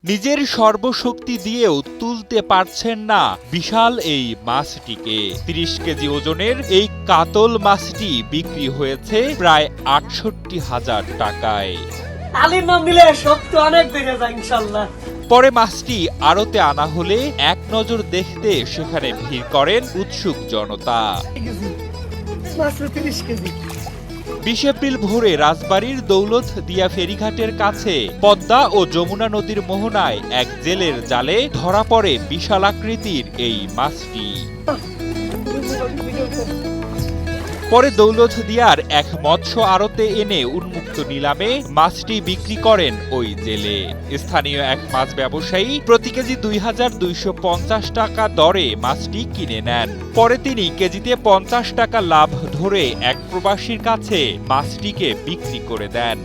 নিজের সর্বশক্তি দিয়েও তুলতে পারছেন না বিশাল এই মাছটিকে। ৩০ কেজি ওজনের এই কাতল মাছটি বিক্রি হয়েছে প্রায় ৬৮,০০০ টাকায়। আলীর নাম দিলে সত্য অনেক বেড়ে যায় ইনশাল্লাহ। পরে মাছটি আড়তে আনা হলে এক নজর দেখতে সেখানে ভিড় করেন উৎসুক জনতা। ২০ এপ্রিল ভোরে রাজবাড়ীর দৌলত দিয়া ফেরিঘাটের কাছে পদ্মা ও যমুনা নদীর মোহনায় এক জেলের জালে ধরা পড়ে বিশাল আকৃতির এই মাছটি। পরে দৌলত দিয়ার এক মৎস্য আড়তে এনে উন্মুক্ত নিলামে মাছটি বিক্রি করেন ওই জেলে। স্থানীয় এক মাছ ব্যবসায়ী প্রতি কেজি ২,২৫০ টাকা দরে মাছটি কিনে নেন। পরে তিনি কেজিতে ৫০ টাকা লাভ ধরে এক প্রবাসীর কাছে মাছটিকে বিক্রি করে দেন।